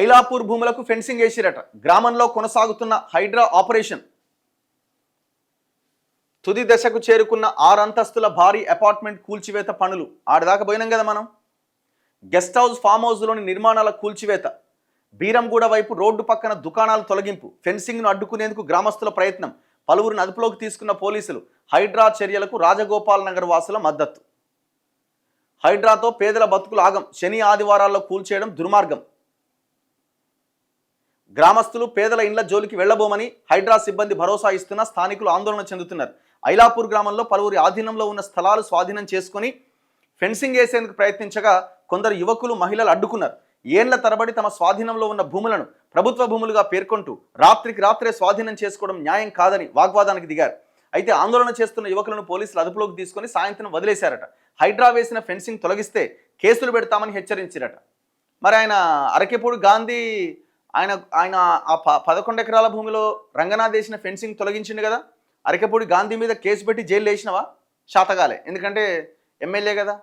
ఐలాపూర్ భూములకు ఫెన్సింగ్ వేసిరట. గ్రామంలో కొనసాగుతున్న హైడ్రా ఆపరేషన్ తుది దశకు చేరుకున్న 6 అంతస్తుల భారీ అపార్ట్మెంట్ కూల్చివేత పనులు. ఆడదాకా పోయినాం కదా మనం. గెస్ట్ హౌస్, ఫామ్ హౌస్లోని నిర్మాణాల కూల్చివేత, బీరంగూడ వైపు రోడ్డు పక్కన దుకాణాలు తొలగింపు, ఫెన్సింగ్ను అడ్డుకునేందుకు గ్రామస్తుల ప్రయత్నం, పలువురిని అదుపులోకి తీసుకున్న పోలీసులు. హైడ్రా చర్యలకు రాజగోపాల్ నగర్ వాసుల మద్దతు. హైడ్రాతో పేదల బతుకులు ఆగం, శని ఆదివారాల్లో కూల్చేయడం దుర్మార్గం. గ్రామస్తులు పేదల ఇండ్ల జోలికి వెళ్లబోమని హైడ్రా సిబ్బంది భరోసా ఇస్తున్న స్థానికులు ఆందోళన చెందుతున్నారు. ఐలాపూర్ గ్రామంలో పలువురి ఆధీనంలో ఉన్న స్థలాలు స్వాధీనం చేసుకుని ఫెన్సింగ్ వేసేందుకు ప్రయత్నించగా కొందరు యువకులు, మహిళలు అడ్డుకున్నారు. ఏళ్ల తరబడి తమ స్వాధీనంలో ఉన్న భూములను ప్రభుత్వ భూములుగా పేర్కొంటూ రాత్రికి రాత్రే స్వాధీనం చేసుకోవడం న్యాయం కాదని వాగ్వాదానికి దిగారు. అయితే ఆందోళన చేస్తున్న యువకులను పోలీసులు అదుపులోకి తీసుకుని సాయంత్రం వదిలేశారట. హైడ్రా వేసిన ఫెన్సింగ్ తొలగిస్తే కేసులు పెడతామని హెచ్చరించారట. మరి ఆయన అరకెపూడి గాంధీ ఆయన ఆయన ఆ 11 ఎకరాల భూమిలో రంగనాథ్ వేసిన ఫెన్సింగ్ తొలగించిండు కదా. అరకెపూడి గాంధీ మీద కేసు పెట్టి జైలు వేసినవా? శాతగాలే. ఎందుకంటే ఎమ్మెల్యే కదా.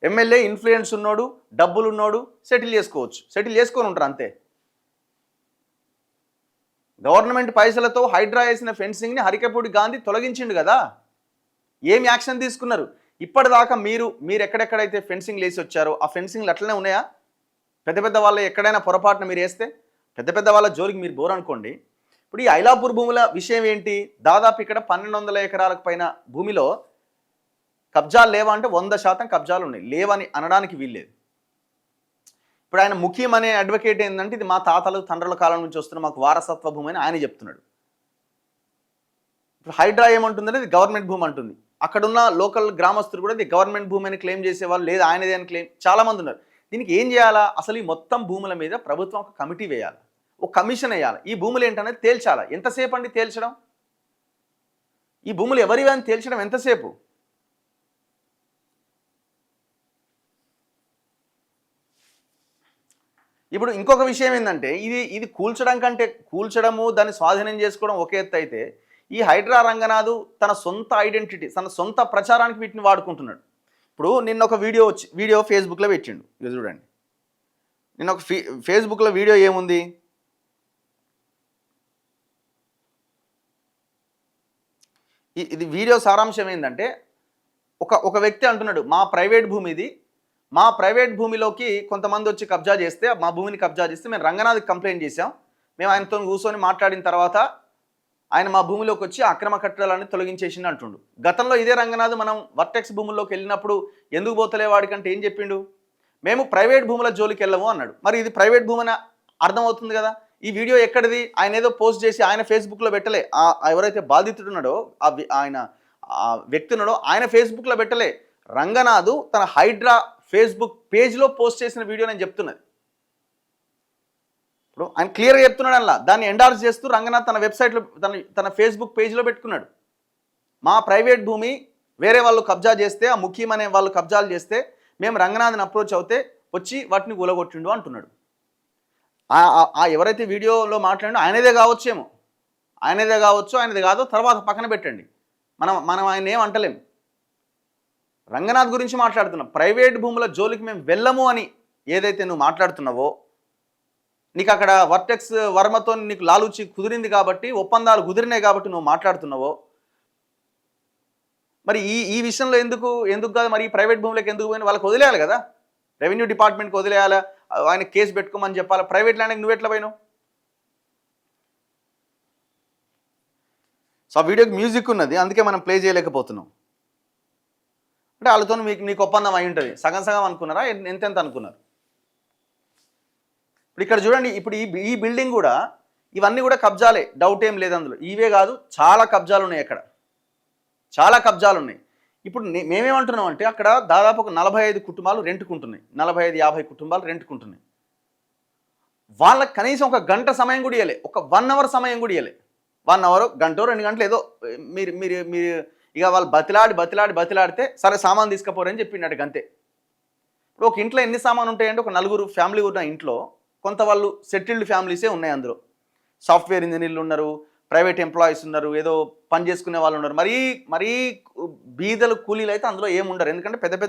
ఎమ్మెల్యే ఇన్ఫ్లుయెన్స్ ఉన్నోడు, డబ్బులు ఉన్నోడు సెటిల్ చేసుకోవచ్చు. సెటిల్ చేసుకొని ఉంటారు అంతే. గవర్నమెంట్ పైసలతో హైడ్రా వేసిన ఫెన్సింగ్ని హరికపూడి గాంధీ తొలగించిండు కదా. ఏం యాక్షన్ తీసుకున్నారు? ఇప్పటిదాకా మీరు ఎక్కడెక్కడైతే ఫెన్సింగ్ వేసి వచ్చారో ఆ ఫెన్సింగ్లు అట్లనే ఉన్నాయా? పెద్ద పెద్ద వాళ్ళ ఎక్కడైనా పొరపాటున మీరు వేస్తే పెద్ద వాళ్ళ జోలికి మీరు బోర్ అనుకోండి. ఇప్పుడు ఈ ఐలాపూర్ భూముల విషయం ఏంటి? దాదాపు ఇక్కడ 1200 ఎకరాలకు పైన భూమిలో కబ్జాలు లేవా అంటే 100% కబ్జాలు ఉన్నాయి. లేవని అనడానికి వీల్లేదు. ఇప్పుడు ఆయన ముఖ్యం అనే అడ్వకేట్ ఏంటంటే ఇది మా తాతలు తండ్రుల కాలం నుంచి వస్తున్న మాకు వారసత్వ భూమి అని ఆయన చెప్తున్నాడు. ఇప్పుడు హైడ్రా ఏమంటుందంటే ఇది గవర్నమెంట్ భూమి అంటుంది. అక్కడున్న లోకల్ గ్రామస్తులు కూడా ఇది గవర్నమెంట్ భూమి అని క్లెయిమ్ చేసేవాళ్ళు, లేదు ఆయనదే అని క్లెయిమ్ చాలామంది ఉన్నారు. దీనికి ఏం చేయాలా? అసలు ఈ మొత్తం భూముల మీద ప్రభుత్వం ఒక కమిటీ వేయాలి, ఒక కమిషన్ వేయాలి. ఈ భూములు ఏంటనేది తేల్చాలా. ఎంతసేపు అండి తేల్చడం? ఈ భూములు ఎవరివి అని తేల్చడం ఎంతసేపు? ఇప్పుడు ఇంకొక విషయం ఏంటంటే ఇది కూల్చడం కంటే కూల్చడము, దాన్ని స్వాధీనం చేసుకోవడం ఒక ఎత్తు అయితే, ఈ హైడ్రా రంగనాథ్ తన సొంత ఐడెంటిటీ, తన సొంత ప్రచారానికి వీటిని వాడుకుంటున్నాడు. ఇప్పుడు నిన్న ఒక వీడియో ఫేస్బుక్లో పెట్టిండు. ఇది చూడండి. నిన్న ఒక ఫేస్బుక్లో వీడియో ఏముంది? ఇది వీడియో సారాంశం ఏంటంటే ఒక వ్యక్తి అంటున్నాడు, మా ప్రైవేట్ భూమి ఇది, మా ప్రైవేట్ భూమిలోకి కొంతమంది వచ్చి కబ్జా చేస్తే, మా భూమిని కబ్జా చేస్తే మేము రంగనాథ్కి కంప్లైంట్ చేసాం. మేము ఆయనతో కూర్చొని మాట్లాడిన తర్వాత ఆయన మా భూమిలోకి వచ్చి అక్రమ కట్టడాలన్నీ తొలగించేసిండు అంటుండు. గతంలో ఇదే రంగనాథ్ మనం వర్టెక్స్ భూముల్లోకి వెళ్ళినప్పుడు ఎందుకు పోతలే వాడికంటే ఏం చెప్పిండు? మేము ప్రైవేట్ భూముల జోలికి వెళ్ళము అన్నాడు. మరి ఇది ప్రైవేట్ భూమి అని అర్థమవుతుంది కదా. ఈ వీడియో ఎక్కడిది? ఆయన ఏదో పోస్ట్ చేసి ఆయన ఫేస్బుక్లో పెట్టలే. ఎవరైతే బాధితుడున్నాడో ఆయన వ్యక్తి ఉన్నాడో ఆయన ఫేస్బుక్లో పెట్టలే. రంగనాథ్ తన హైడ్రా ఫేస్బుక్ పేజ్లో పోస్ట్ చేసిన వీడియో నేను చెప్తున్నది. ఇప్పుడు ఆయన క్లియర్గా చెప్తున్నాడు. అలా దాన్ని ఎండార్స్ చేస్తూ రంగనాథ్ తన వెబ్సైట్లో తన ఫేస్బుక్ పేజ్లో పెట్టుకున్నాడు. మా ప్రైవేట్ భూమి వేరే వాళ్ళు కబ్జా చేస్తే, ఆ ముఖ్యం అనే వాళ్ళు కబ్జాలు చేస్తే మేము రంగనాథ్ని అప్రోచ్ అవుతే వచ్చి వాటిని కూలగొట్టిండు అంటున్నాడు. ఎవరైతే వీడియోలో మాట్లాడినో ఆయనదే కావచ్చేమో, ఆయనది కాదో తర్వాత పక్కన పెట్టండి. మనం ఆయన ఏం అంటలేము. రంగనాథ్ గురించి మాట్లాడుతున్నాం. ప్రైవేట్ భూముల జోలికి మేము వెళ్ళము అని ఏదైతే నువ్వు మాట్లాడుతున్నావో, నీకు అక్కడ వర్టెక్స్ వర్మతో నీకు లాలూచి కుదిరింది కాబట్టి, ఒప్పందాలు కుదిరినాయి కాబట్టి నువ్వు మాట్లాడుతున్నావో, మరి ఈ విషయంలో ఎందుకు కాదు? మరి ఈ ప్రైవేట్ భూములకు ఎందుకు పోయినా వాళ్ళకి వదిలేయాలి కదా. రెవెన్యూ డిపార్ట్మెంట్కి వదిలేయాలా, ఆయన కేసు పెట్టుకోమని చెప్పాలా. ప్రైవేట్ ల్యాండ్కి నువ్వు ఎట్లా పోయినావు? సో ఆ వీడియోకి మ్యూజిక్ ఉన్నది, అందుకే మనం ప్లే చేయలేకపోతున్నాం. అంటే వాళ్ళతో నీకు ఒప్పందం అయి ఉంటుంది. సగం సగం అనుకున్నారా, ఎంతెంత అనుకున్నారు? ఇప్పుడు ఇక్కడ చూడండి. ఇప్పుడు ఈ బిల్డింగ్ కూడా, ఇవన్నీ కూడా కబ్జాలే, డౌట్ ఏం లేదు అందులో. ఇవే కాదు, చాలా కబ్జాలు ఉన్నాయి. అక్కడ చాలా కబ్జాలు ఉన్నాయి. ఇప్పుడు మేమేమంటున్నాం అంటే అక్కడ దాదాపు ఒక 45 కుటుంబాలు రెంట్కుంటున్నాయి. 45-50 కుటుంబాలు రెంట్కుంటున్నాయి. వాళ్ళకి కనీసం ఒక గంట సమయం కూడా ఇవ్వలే, ఒక 1 అవర్ సమయం కూడా ఇవ్వలే. 1 అవర్, గంట, 2 గంటలు ఏదో మీరు ఇక వాళ్ళు బతిలాడితే సరే సామాన్ తీసుకుపోరని చెప్పిండట అంతే. ఇప్పుడు ఒక ఇంట్లో ఎన్ని సామాను ఉంటాయంటే, ఒక 4 ఫ్యామిలీ ఉన్న ఇంట్లో కొంత వాళ్ళు సెటిల్డ్ ఫ్యామిలీసే ఉన్నాయి. అందులో సాఫ్ట్వేర్ ఇంజనీర్లు ఉన్నారు, ప్రైవేట్ ఎంప్లాయీస్ ఉన్నారు, ఏదో పని చేసుకునే వాళ్ళు ఉన్నారు. మరీ బీదలు కూలీలు అయితే అందులో ఏముండరు. ఎందుకంటే పెద్ద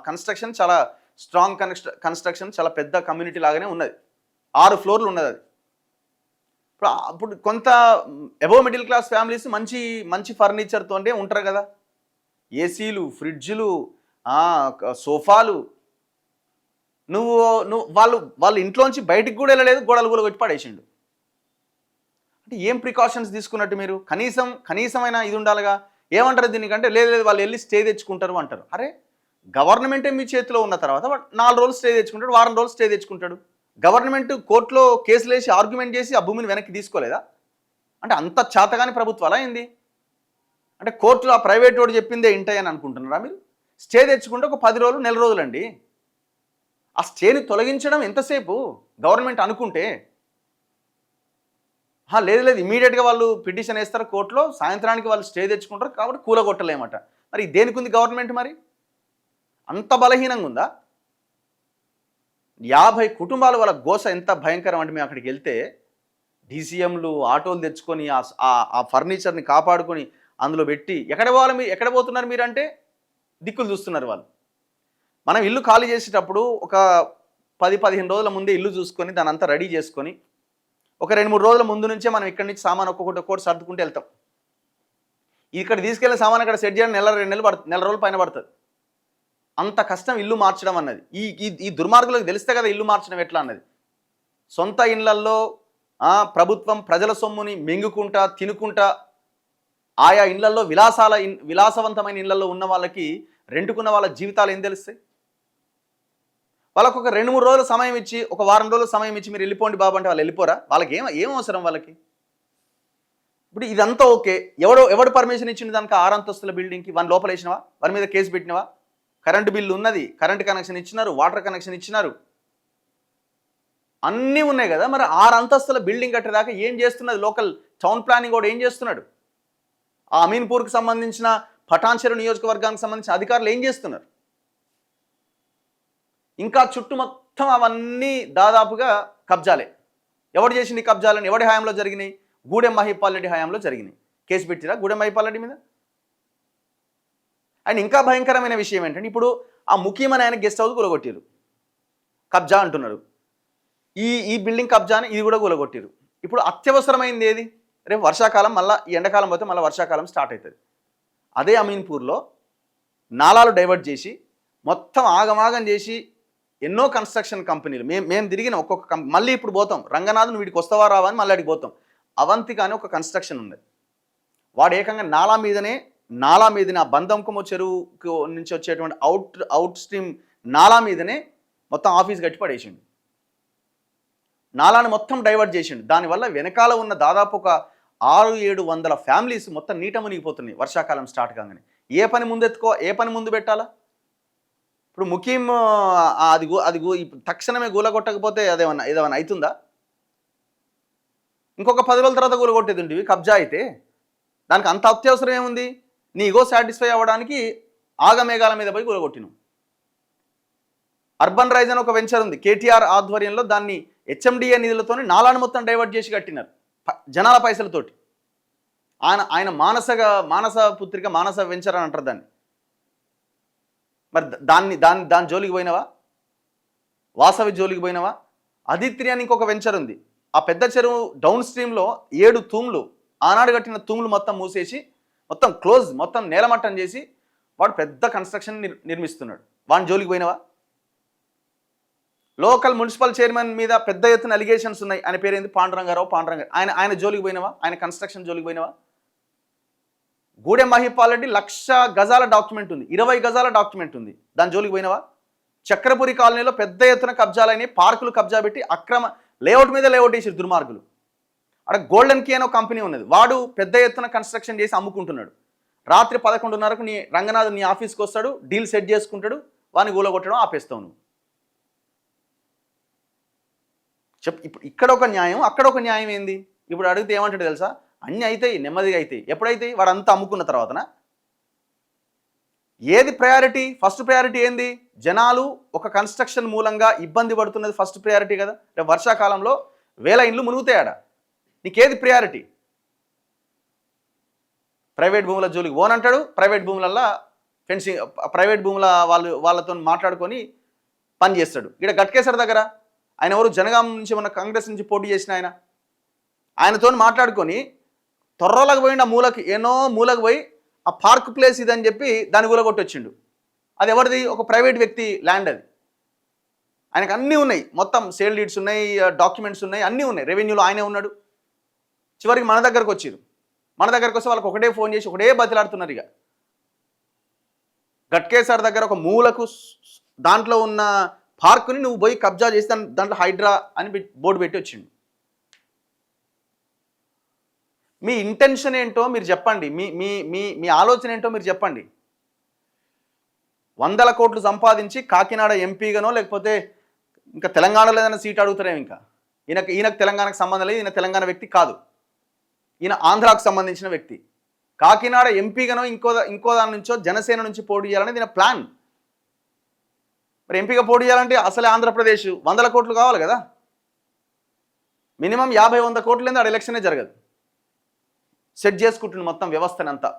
కన్స్ట్రక్షన్ చాలా స్ట్రాంగ్ కన్స్ట్రక్షన్, చాలా పెద్ద కమ్యూనిటీ లాగానే ఉన్నది. 6 ఫ్లోర్లు ఉన్నది అది. ఇప్పుడు కొంత అబోవ్ మిడిల్ క్లాస్ ఫ్యామిలీస్ మంచి మంచి ఫర్నిచర్తో ఉంటారు కదా, ఏసీలు, ఫ్రిడ్జ్లు, సోఫాలు. నువ్వు నువ్వు వాళ్ళు వాళ్ళ ఇంట్లోంచి బయటికి కూడా వెళ్ళలేదు, గోడలు కూడా కొట్టి పడేసిండు. అంటే ఏం ప్రికాషన్స్ తీసుకున్నట్టు మీరు? కనీసమైన ఇది ఉండాలిగా. ఏమంటారు దీనికంటే, లేదు లేదు వాళ్ళు వెళ్ళి స్టే తెచ్చుకుంటారు అంటారు. అరే, గవర్నమెంటే మీ చేతిలో ఉన్న తర్వాత 4 రోజులు స్టే తెచ్చుకుంటాడు, వారం రోజులు స్టే తెచ్చుకుంటాడు. గవర్నమెంట్ కోర్టులో కేసులు వేసి ఆర్గ్యుమెంట్ చేసి ఆ భూమిని వెనక్కి తీసుకోలేదా? అంటే అంత చేతగాని ప్రభుత్వాలా ఏంది? అంటే కోర్టులో ఆ ప్రైవేట్ వాడు చెప్పిందే ఇంటాయని అనుకుంటున్నారా మీరు? స్టే తెచ్చుకుంటే ఒక 10 రోజులు, నెల రోజులండి. ఆ స్టేని తొలగించడం ఎంతసేపు గవర్నమెంట్ అనుకుంటే? లేదు లేదు, ఇమీడియట్గా వాళ్ళు పిటిషన్ వేస్తారు కోర్టులో, సాయంత్రానికి వాళ్ళు స్టే తెచ్చుకుంటారు కాబట్టి కూలగొట్టలేమట. మరి దేనికి ఉంది గవర్నమెంట్? మరి అంత బలహీనంగా ఉందా? 50 కుటుంబాలు వాళ్ళ గోస ఎంత భయంకరం అంటే, మేము అక్కడికి వెళ్తే డీసీఎంలు, ఆటోలు తెచ్చుకొని ఆ ఫర్నిచర్ని కాపాడుకొని అందులో పెట్టి ఎక్కడ పోతున్నారు మీరు అంటే దిక్కులు చూస్తున్నారు వాళ్ళు. మనం ఇల్లు ఖాళీ చేసేటప్పుడు ఒక 10-15 రోజుల ముందే ఇల్లు చూసుకొని దాని అంతా రెడీ చేసుకొని ఒక 2-3 రోజుల ముందు నుంచే మనం ఇక్కడి నుంచి సామాన్ ఒక్కొక్కటి సర్దుకుంటూ వెళ్తాం. ఇక్కడ తీసుకెళ్ళిన సామాన్ అక్కడ సెట్ చేయడం నెల రోజుల పైన పడుతుంది. అంత కష్టం ఇల్లు మార్చడం అన్నది. ఈ దుర్మార్గులకు తెలిస్తే కదా ఇల్లు మార్చడం ఎట్లా అన్నది. సొంత ఇళ్లల్లో ప్రభుత్వం ప్రజల సొమ్ముని మింగుకుంటా తినుకుంటా ఆయా ఇళ్లల్లో విలాసవంతమైన ఇళ్లలో ఉన్న వాళ్ళకి రెంటుకున్న వాళ్ళ జీవితాలు ఏం తెలుస్తాయి? వాళ్ళకు ఒక 2-3 రోజుల సమయం ఇచ్చి, ఒక వారం రోజుల సమయం ఇచ్చి మీరు వెళ్ళిపోండి బాబు అంటే వాళ్ళు వెళ్ళిపోరా? వాళ్ళకి ఏం అవసరం వాళ్ళకి? ఇప్పుడు ఇదంతా ఓకే, ఎవడు పర్మిషన్ ఇచ్చింది దానికి? 6 అంతస్తుల బిల్డింగ్కి వాని లోపల వేసినవా? వారి మీద కేసు పెట్టినవా? కరెంటు బిల్లు ఉన్నది, కరెంట్ కనెక్షన్ ఇచ్చినారు, వాటర్ కనెక్షన్ ఇచ్చినారు, అన్నీ ఉన్నాయి కదా. మరి 6 అంతస్తుల బిల్డింగ్ కట్టేదాకా ఏం చేస్తున్నది లోకల్ టౌన్ ప్లానింగ్ కూడా? ఏం చేస్తున్నాడు? ఆ అమీన్పూర్కి సంబంధించిన పటాన్చెరు నియోజకవర్గానికి సంబంధించిన అధికారులు ఏం చేస్తున్నారు? ఇంకా చుట్టూ మొత్తం అవన్నీ దాదాపుగా కబ్జాలే. ఎవడు చేసింది కబ్జాలని? ఎవడి హయాంలో జరిగినాయి? గూడెం మహిపాల్ రెడ్డి హయాంలో జరిగినాయి. కేసు పెట్టిరా గూడెం మహిపాల్ రెడ్డి మీద? అండ్ ఇంకా భయంకరమైన విషయం ఏంటంటే, ఇప్పుడు ఆ ముఖ్యమైన ఆయన గెస్ట్ హౌస్ కూలగొట్టారు, కబ్జా అంటున్నారు. ఈ బిల్డింగ్ కబ్జాని ఇది కూడా కూలగొట్టారు. ఇప్పుడు అత్యవసరమైంది ఏది? రేపు వర్షాకాలం, మళ్ళీ ఎండాకాలం పోతే మళ్ళీ వర్షాకాలం స్టార్ట్ అవుతుంది. అదే అమీన్పూర్లో నాలాలు డైవర్ట్ చేసి మొత్తం ఆగమాగం చేసి ఎన్నో కన్స్ట్రక్షన్ కంపెనీలు మేము తిరిగిన ఒక్కొక్క మళ్ళీ ఇప్పుడు పోతాం రంగనాథన్, వీడికి వస్తావా రావా అని మళ్ళీ అడిగి పోతాం. అవంతిక అని ఒక కన్స్ట్రక్షన్ ఉంది. వాడు ఏకంగా నాలా మీదనే ఆ బంధంకుమ చెరువుకు నుంచి వచ్చేటువంటి అవుట్ స్ట్రీమ్ నాలా మీదనే మొత్తం ఆఫీస్ కట్టి పడేసిండు. నాలాని మొత్తం డైవర్ట్ చేసిండు. దానివల్ల వెనకాల ఉన్న దాదాపు ఒక 600-700 ఫ్యామిలీస్ మొత్తం నీట మునిగిపోతున్నాయి వర్షాకాలం స్టార్ట్ కాగానే. ఏ పని ముందు పెట్టాలా? ఇప్పుడు ముఖ్యం అది తక్షణమే గూలగొట్టకపోతే ఏదేమన్నా అవుతుందా? ఇంకొక 10 రోజుల తర్వాత గూలగొట్టేది ఉంటుంది కబ్జా అయితే. దానికి అంత అత్యవసరం ఏముంది? నీ ఈగో సాటిస్ఫై అవ్వడానికి ఆగమేఘాల మీద పోయి గూలగొట్టిను. అర్బన్ రైజ్ అని ఒక వెంచర్ ఉంది కేటీఆర్ ఆధ్వర్యంలో, దాన్ని హెచ్ఎండిఏ నిధులతో నాలాన్ని మొత్తం డైవర్ట్ చేసి కట్టినారు జనాల పైసలతోటి. ఆయన మానస పుత్రిక, మానస వెంచర్ అని అంటారు దాన్ని. మరి దాని జోలికి పోయినవా? వాసవి జోలికి పోయినవా? అదిత్రి అని ఇంకొక వెంచర్ ఉంది. ఆ పెద్ద చెరువు డౌన్ స్ట్రీమ్లో 7 తూములు, ఆనాడు కట్టిన తూములు మొత్తం మూసేసి మొత్తం క్లోజ్, మొత్తం నేలమట్టం చేసి వాడు పెద్ద కన్స్ట్రక్షన్ నిర్మిస్తున్నాడు. వాని జోలికి పోయినవా? లోకల్ మున్సిపల్ చైర్మన్ మీద పెద్ద ఎత్తున అలిగేషన్స్ ఉన్నాయి. ఆయన పేరేంది? పాండురంగారావు. ఆయన జోలికి పోయినవా? ఆయన కన్స్ట్రక్షన్ జోలికి పోయినవా? గూడెం మహిపాల్ రెడ్డి 1,00,000 గజాల డాక్యుమెంట్ ఉంది, 20 గజాల డాక్యుమెంట్ ఉంది, దాని జోలికి పోయినవా? చక్రపురి కాలనీలో పెద్ద ఎత్తున కబ్జాలైన పార్కులు కబ్జా పెట్టి అక్రమ లేఅవుట్ మీద లేఅవుట్ వేసారు దుర్మార్గులు. అక్కడ గోల్డెన్ కీ అనే ఒక కంపెనీ ఉన్నది, వాడు పెద్ద ఎత్తున కన్స్ట్రక్షన్ చేసి అమ్ముకుంటున్నాడు. రాత్రి 11:30కు నీ రంగనాథ్ నీ ఆఫీస్కి వస్తాడు, డీల్ సెట్ చేసుకుంటాడు, వాడిని గూలగొట్టడం ఆపేస్తావు నువ్వు. ఇప్పుడు ఇక్కడ ఒక న్యాయం, అక్కడ ఒక న్యాయం ఏంది? ఇప్పుడు అడిగితే ఏమంటాడు తెలుసా? అన్నీ అవుతాయి, నెమ్మదిగా అవుతాయి. ఎప్పుడైతే వాడు అంతా అమ్ముకున్న తర్వాతనా? ఏది ప్రయారిటీ? ఫస్ట్ ప్రయారిటీ ఏంది? జనాలు ఒక కన్స్ట్రక్షన్ మూలంగా ఇబ్బంది పడుతున్నది ఫస్ట్ ప్రయారిటీ కదా. రేపు వర్షాకాలంలో 1000 ఇండ్లు మునుగుతాయాడ. నీకేది ప్రయారిటీ? ప్రైవేట్ భూముల జోలికి ఓనంటాడు, ప్రైవేట్ భూములల్లో ఫెన్సింగ్, ప్రైవేట్ భూముల వాళ్ళతో మాట్లాడుకొని పని చేస్తాడు. ఇక్కడ గట్కేసర్ దగ్గర ఆయన ఎవరు జనగాం నుంచి మన కాంగ్రెస్ నుంచి పోటీ చేసిన ఆయనతో మాట్లాడుకొని తొర్రలకు పోయిన మూలకి మూలకు పోయి ఆ పార్క్ ప్లేస్ ఇదని చెప్పి దాని కూలగొట్టొచ్చిండు. అది ఎవరిది? ఒక ప్రైవేట్ వ్యక్తి ల్యాండ్ అది. ఆయనకు అన్నీ ఉన్నాయి, మొత్తం సేల్ డీడ్స్ ఉన్నాయి, డాక్యుమెంట్స్ ఉన్నాయి, అన్నీ ఉన్నాయి, రెవెన్యూలో ఆయనే ఉన్నాడు. చివరికి మన దగ్గరకు వచ్చారు. మన దగ్గరకు వస్తే వాళ్ళకి ఒకటే ఫోన్ చేసి ఒకటే బతిలాడుతున్నారు. ఇక గట్కేసర్ దగ్గర ఒక మూలకు దాంట్లో ఉన్న పార్కుని నువ్వు పోయి కబ్జా చేసి దాంట్లో హైడ్రా అని బోర్డు పెట్టి వచ్చిండు. మీ ఇంటెన్షన్ ఏంటో మీరు చెప్పండి, మీ మీ మీ మీ ఆలోచన ఏంటో మీరు చెప్పండి. 100 కోట్లు సంపాదించి కాకినాడ ఎంపీగానో లేకపోతే ఇంకా తెలంగాణలో ఏదైనా సీట్ అడుగుతారేమో. ఇంకా ఈయనకు తెలంగాణకు సంబంధం లేదు, ఈయన తెలంగాణ వ్యక్తి కాదు, ఈయన ఆంధ్రాకు సంబంధించిన వ్యక్తి. కాకినాడ ఎంపీగానో ఇంకో దాని నుంచో జనసేన నుంచి పోటీ చేయాలని ఈయన ప్లాన్. మరి ఎంపీగా పోటీ చేయాలంటే అసలే ఆంధ్రప్రదేశ్ 100 కోట్లు కావాలి కదా. మినిమం 50-100 కోట్లు లేదు, ఆడ ఎలక్షనే జరగదు. సెట్ చేసుకుంటుంది మొత్తం వ్యవస్థనంతా.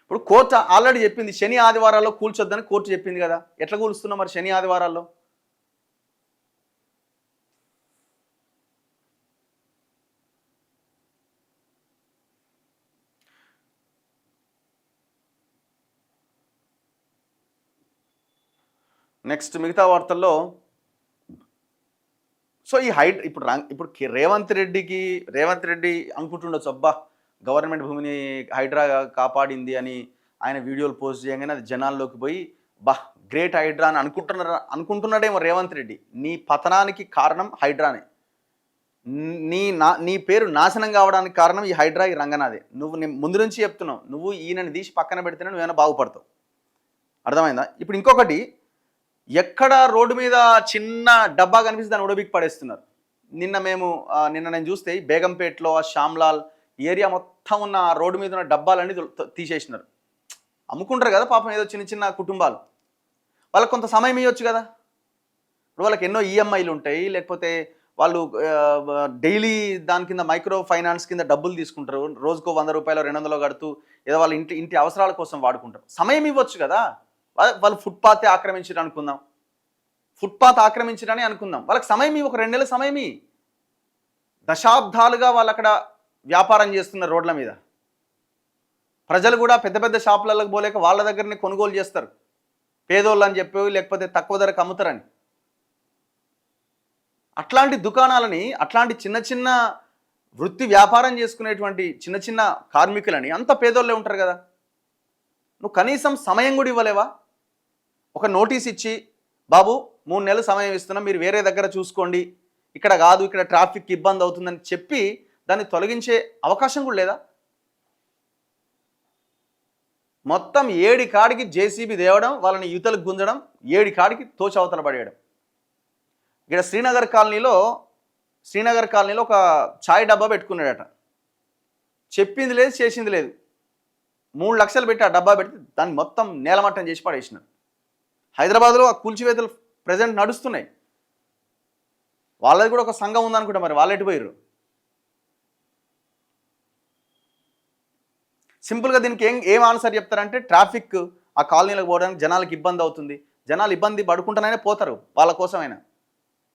ఇప్పుడు కోర్టు ఆల్రెడీ చెప్పింది శని ఆదివారాల్లో కూల్చొద్దని కోర్టు చెప్పింది కదా. ఎట్లా కూలుస్తున్నాం మరి శని ఆదివారాల్లో? నెక్స్ట్ మిగతా వార్తల్లో సో ఈ ఇప్పుడు రేవంత్ రెడ్డి అనుకుంటుండొచ్చు, అబ్బా గవర్నమెంట్ భూమిని హైడ్రా కాపాడింది అని ఆయన వీడియోలు పోస్ట్ చేయగానే అది జనాల్లోకి పోయి బా గ్రేట్ హైడ్రా అని అనుకుంటున్నాడేమో రేవంత్ రెడ్డి. నీ పతనానికి కారణం హైడ్రానే. నీ పేరు నాశనం కావడానికి కారణం ఈ హైడ్రా, ఈ రంగనాథే. నువ్వు ముందు నుంచి చెప్తున్నావు, నువ్వు ఈయనని తీసి పక్కన పెడితేనే నువ్వేమైనా బాగుపడతావు. అర్థమైందా? ఇప్పుడు ఇంకొకటి, ఎక్కడ రోడ్డు మీద చిన్న డబ్బా కనిపిస్తే దాన్ని ఉడబికి పడేస్తున్నారు. నిన్న నేను చూస్తే బేగంపేటలో శ్యామ్లాల్ ఏరియా మొత్తం ఉన్న రోడ్డు మీద ఉన్న డబ్బాలన్నీ తీసేసినారు. అమ్ముకుంటారు కదా పాపం, ఏదో చిన్న చిన్న కుటుంబాలు, వాళ్ళకి కొంత సమయం ఇవ్వచ్చు కదా. ఇప్పుడు వాళ్ళకి ఎన్నో ఈఎంఐలు ఉంటాయి, లేకపోతే వాళ్ళు డైలీ దాని కింద మైక్రో ఫైనాన్స్ కింద డబ్బులు తీసుకుంటారు, రోజుకో 100 రూపాయలు 200 కడుతూ ఏదో వాళ్ళ ఇంటి అవసరాల కోసం వాడుకుంటారు. సమయం ఇవ్వచ్చు కదా. వాళ్ళు ఫుట్పాతే ఆక్రమించారు అనుకుందాం, ఆక్రమించడని అనుకుందాం, వాళ్ళకి సమయం ఒక 2 నెలల సమయమి. దశాబ్దాలుగా వాళ్ళు అక్కడ వ్యాపారం చేస్తున్నారు రోడ్ల మీద. ప్రజలు కూడా పెద్ద పెద్ద షాపులకు పోలేక వాళ్ళ దగ్గరనే కొనుగోలు చేస్తారు, పేదోళ్ళు అని చెప్పి, లేకపోతే తక్కువ ధరకు అమ్ముతారని. అట్లాంటి దుకాణాలని, అట్లాంటి చిన్న చిన్న వృత్తి వ్యాపారం చేసుకునేటువంటి చిన్న చిన్న కార్మికులని అంత పేదోళ్ళే ఉంటారు కదా. నువ్వు కనీసం సమయం కూడా ఇవ్వలేవా? ఒక నోటీస్ ఇచ్చి, బాబు 3 నెలలు సమయం ఇస్తున్నాం, మీరు వేరే దగ్గర చూసుకోండి, ఇక్కడ కాదు, ఇక్కడ ట్రాఫిక్ ఇబ్బంది అవుతుందని చెప్పి దాన్ని తొలగించే అవకాశం కూడా లేదా? మొత్తం 7 కాడికి జేసీబీ తేవడం, వాళ్ళని యువతలకు గుంజడం, 7 కాడికి తోచవతల పడేయడం. ఇక్కడ శ్రీనగర్ కాలనీలో ఒక ఛాయ్ డబ్బా పెట్టుకున్నాడట. చెప్పింది లేదు, చేసింది లేదు. 3 లక్షలు పెట్టి ఆ డబ్బా పెడితే దాన్ని మొత్తం నేలమట్టం చేసి పడేసినారు. హైదరాబాద్లో ఆ కూల్చివేతలు ప్రజెంట్ నడుస్తున్నాయి. వాళ్ళది కూడా ఒక సంఘం ఉందనుకుంటా, మరి వాళ్ళు ఎటు పోయారు? సింపుల్గా దీనికి ఏం ఆన్సర్ చెప్తారంటే, ట్రాఫిక్ ఆ కాలనీలకు పోవడానికి జనాలకు ఇబ్బంది అవుతుంది, జనాలు ఇబ్బంది పడుకుంటానైనా పోతారు వాళ్ళ కోసమైనా.